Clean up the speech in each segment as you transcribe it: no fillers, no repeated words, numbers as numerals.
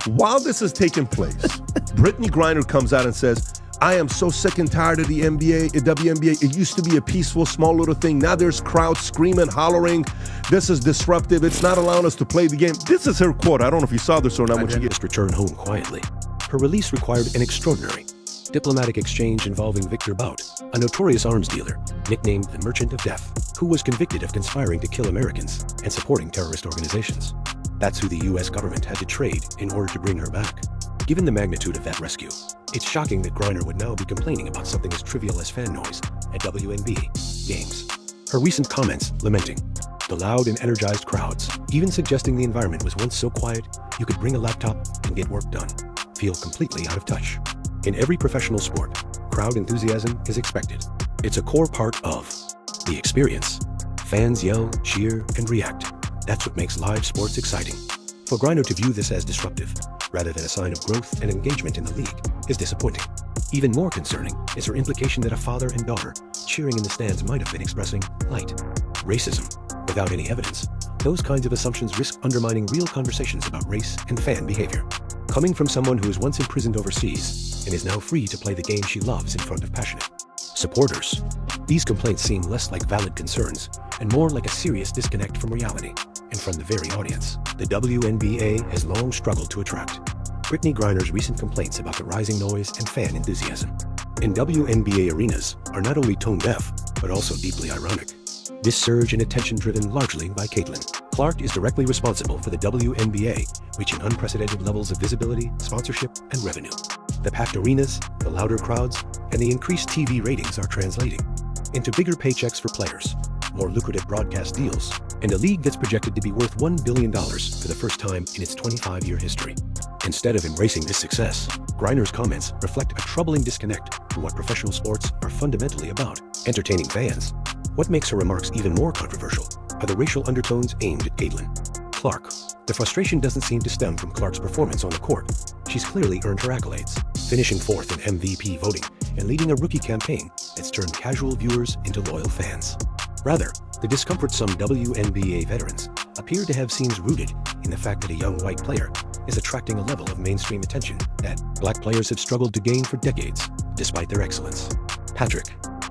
While this is taking place, Brittney Griner comes out and says, I am so sick and tired of the NBA, WNBA. It used to be a peaceful, small little thing. Now there's crowds screaming, hollering. This is disruptive. It's not allowing us to play the game. This is her quote. I don't know if you saw this or not. When she just returned home quietly. Her release required an extraordinary diplomatic exchange involving Victor Bout, a notorious arms dealer, nicknamed the Merchant of Death, who was convicted of conspiring to kill Americans and supporting terrorist organizations. That's who the U.S. government had to trade in order to bring her back. Given the magnitude of that rescue, it's shocking that Griner would now be complaining about something as trivial as fan noise at WNBA games. Her recent comments lamenting the loud and energized crowds, even suggesting the environment was once so quiet you could bring a laptop and get work done, feel completely out of touch. In every professional sport, crowd enthusiasm is expected. It's a core part of the experience. Fans yell, cheer, and react. That's what makes live sports exciting. For Griner to view this as disruptive, rather than a sign of growth and engagement in the league, is disappointing. Even more concerning is her implication that a father and daughter cheering in the stands might have been expressing light racism. Without any evidence, those kinds of assumptions risk undermining real conversations about race and fan behavior. Coming from someone who was once imprisoned overseas and is now free to play the game she loves in front of passionate supporters, these complaints seem less like valid concerns and more like a serious disconnect from reality and from the very audience the WNBA has long struggled to attract. Brittney Griner's recent complaints about the rising noise and fan enthusiasm in WNBA arenas are not only tone-deaf, but also deeply ironic. This surge in attention driven largely by Caitlin Clark is directly responsible for the WNBA reaching unprecedented levels of visibility, sponsorship, and revenue. The packed arenas, the louder crowds, and the increased TV ratings are translating into bigger paychecks for players, more lucrative broadcast deals, and a league that's projected to be worth $1 billion for the first time in its 25-year history. Instead of embracing this success, Griner's comments reflect a troubling disconnect from what professional sports are fundamentally about: entertaining fans. What makes her remarks even more controversial are the racial undertones aimed at Caitlin Clark. The frustration doesn't seem to stem from Clark's performance on the court. She's clearly earned her accolades, finishing fourth in MVP voting and leading a rookie campaign that's turned casual viewers into loyal fans. Rather, the discomfort some WNBA veterans appear to have seems rooted in the fact that a young white player is attracting a level of mainstream attention that black players have struggled to gain for decades, despite their excellence. Patrick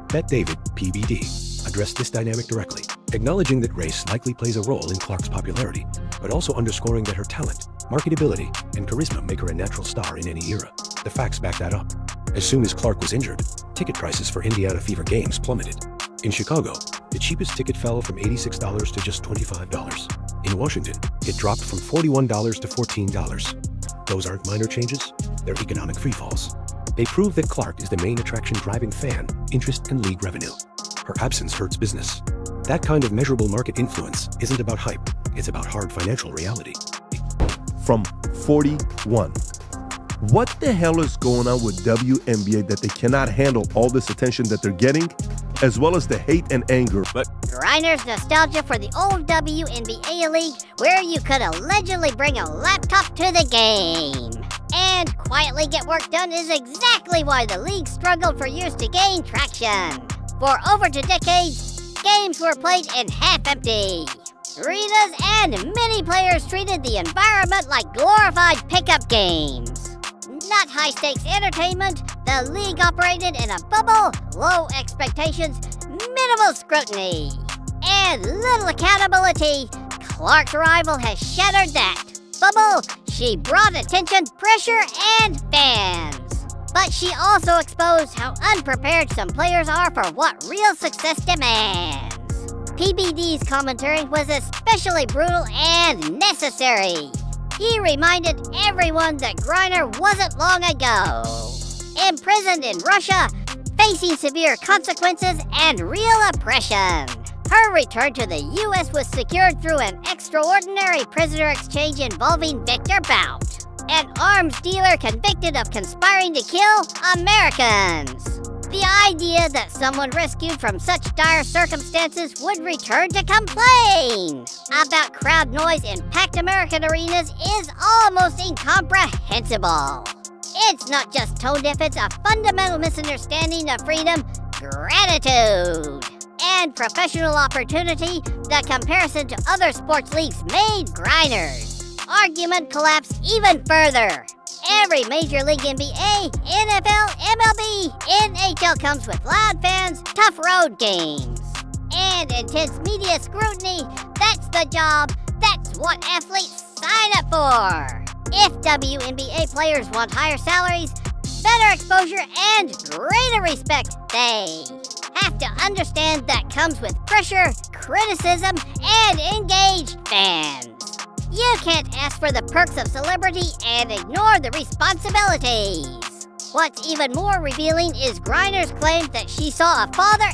Bet David, PBD, addressed this dynamic directly, acknowledging that race likely plays a role in Clark's popularity, but also underscoring that her talent, marketability, and charisma make her a natural star in any era. The facts back that up. As soon as Clark was injured, ticket prices for Indiana Fever games plummeted. In Chicago, the cheapest ticket fell from $86 to just $25. In Washington, it dropped from $41 to $14. Those aren't minor changes, they're economic freefalls. They prove that Clark is the main attraction driving fan interest and league revenue. Her absence hurts business. That kind of measurable market influence isn't about hype, it's about hard financial reality. From 41. What the hell is going on with WNBA that they cannot handle all this attention that they're getting, as well as the hate and anger? But Griner's nostalgia for the old WNBA league, where you could allegedly bring a laptop to the game and quietly get work done, is exactly why the league struggled for years to gain traction. For over 2 decades, games were played in half-empty arenas, and many players treated the environment like glorified pickup games. Not high-stakes entertainment, the league operated in a bubble, low expectations, minimal scrutiny, and little accountability. Clark's arrival has shattered that bubble. She brought attention, pressure, and fans. But she also exposed how unprepared some players are for what real success demands. PBD's commentary was especially brutal and necessary. He reminded everyone that Griner wasn't long ago imprisoned in Russia, facing severe consequences and real oppression. Her return to the U.S. was secured through an extraordinary prisoner exchange involving Victor Bout, an arms dealer convicted of conspiring to kill Americans. The idea that someone rescued from such dire circumstances would return to complain about crowd noise in packed American arenas is almost incomprehensible. It's not just tone deaf, it's a fundamental misunderstanding of freedom, gratitude, and professional opportunity. The comparison to other sports leagues made Griner's argument collapse even further. Every Major League NBA, NFL, MLB, NHL comes with loud fans, tough road games, and intense media scrutiny. That's the job. That's what athletes sign up for. If WNBA players want higher salaries, better exposure, and greater respect, they have to understand that comes with pressure, criticism, and engaged fans. You can't ask for the perks of celebrity and ignore the responsibilities. What's even more revealing is Griner's claim that she saw a father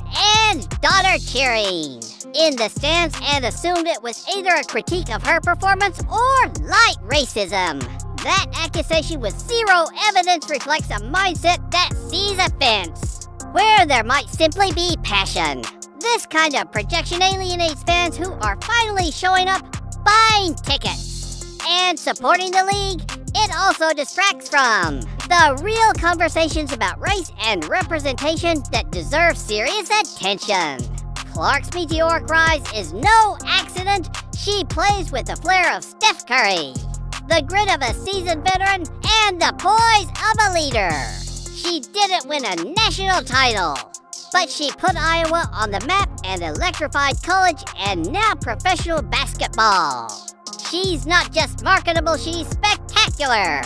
and daughter cheering in the stands and assumed it was either a critique of her performance or light racism. That accusation with zero evidence reflects a mindset that sees offense where there might simply be passion. This kind of projection alienates fans who are finally showing up, buying tickets, and supporting the league. It also distracts from the real conversations about race and representation that deserve serious attention. Clark's meteoric rise is no accident. She plays with the flair of Steph Curry, the grit of a seasoned veteran, and the poise of a leader. She didn't win a national title, but she put Iowa on the map and electrified college and now professional basketball. She's not just marketable, she's spectacular.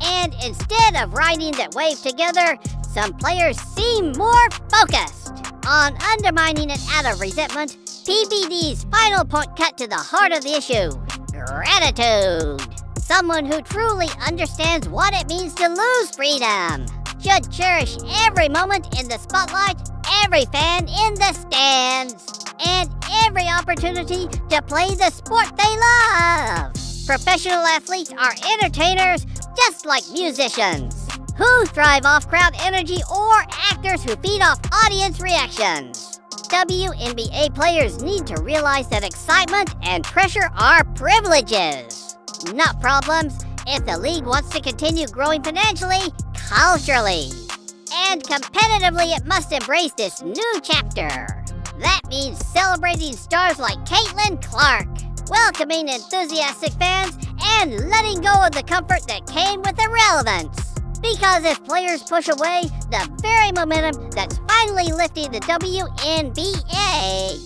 And instead of riding that wave together, some players seem more focused on undermining it out of resentment. PBD's final point cut to the heart of the issue: gratitude. Someone who truly understands what it means to lose freedom should cherish every moment in the spotlight, every fan in the stands, and every opportunity to play the sport they love. Professional athletes are entertainers just like musicians who thrive off crowd energy or actors who feed off audience reactions. WNBA players need to realize that excitement and pressure are privileges, not problems, if the league wants to continue growing financially, culturally, and competitively. It must embrace this new chapter. That means celebrating stars like Caitlin Clark, welcoming enthusiastic fans, and letting go of the comfort that came with irrelevance. Because if players push away the very momentum that's finally lifting the WNBA,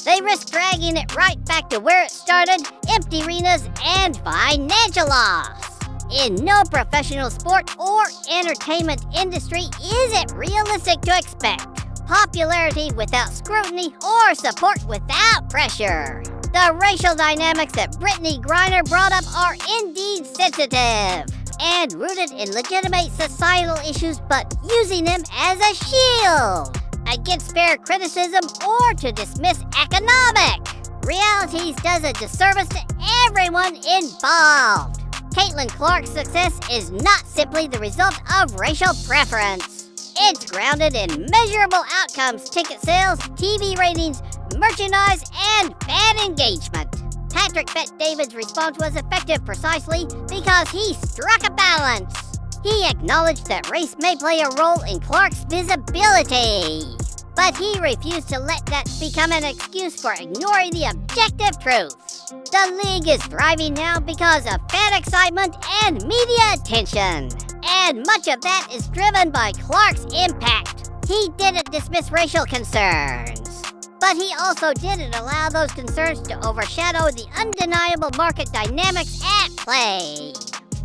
they risk dragging it right back to where it started: empty arenas and financial loss. In no professional sport or entertainment industry is it realistic to expect popularity without scrutiny or support without pressure. The racial dynamics that Brittney Griner brought up are indeed sensitive and rooted in legitimate societal issues, but using them as a shield against fair criticism or to dismiss economic realities does a disservice to everyone involved. Caitlin Clark's success is not simply the result of racial preference. It's grounded in measurable outcomes: ticket sales, TV ratings, merchandise, and fan engagement. Patrick Bet-David's response was effective precisely because he struck a balance. He acknowledged that race may play a role in Clark's visibility, but he refused to let that become an excuse for ignoring the objective truth. The league is thriving now because of fan excitement and media attention, and much of that is driven by Clark's impact. He didn't dismiss racial concerns, but he also didn't allow those concerns to overshadow the undeniable market dynamics at play.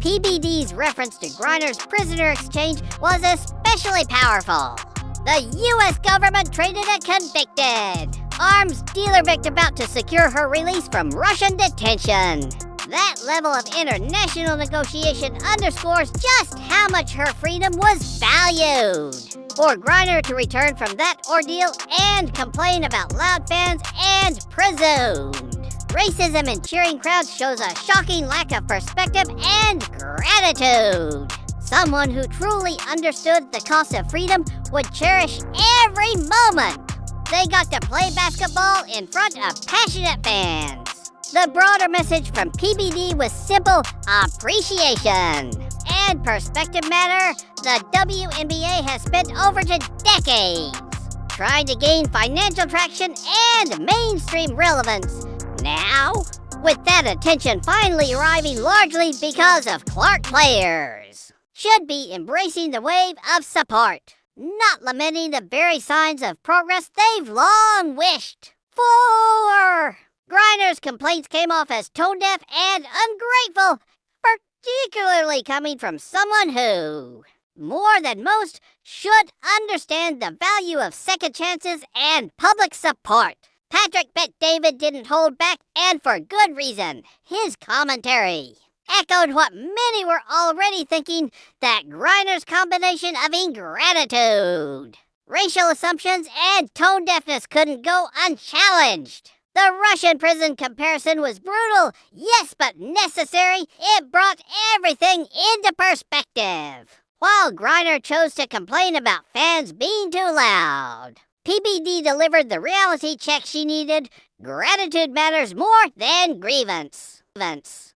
PBD's reference to Griner's prisoner exchange was especially powerful. The U.S. government traded a convicted arms dealer victim about to secure her release from Russian detention. That level of international negotiation underscores just how much her freedom was valued. For Griner to return from that ordeal and complain about loud fans and presumed racism in cheering crowds shows a shocking lack of perspective and gratitude. Someone who truly understood the cost of freedom would cherish every moment they got to play basketball in front of passionate fans. The broader message from PBD was simple: appreciation and perspective matter. The WNBA has spent over 2 decades trying to gain financial traction and mainstream relevance. Now, with that attention finally arriving largely because of Clark players, should be embracing the wave of support, not lamenting the very signs of progress they've long wished for. Griner's complaints came off as tone-deaf and ungrateful, particularly coming from someone who, more than most, should understand the value of second chances and public support. Patrick Bet-David didn't hold back, and for good reason. His commentary echoed what many were already thinking, that Griner's combination of ingratitude, racial assumptions, and tone deafness couldn't go unchallenged. The Russian prison comparison was brutal, yes, but necessary. It brought everything into perspective. While Griner chose to complain about fans being too loud, PBD delivered the reality check she needed. Gratitude matters more than grievance.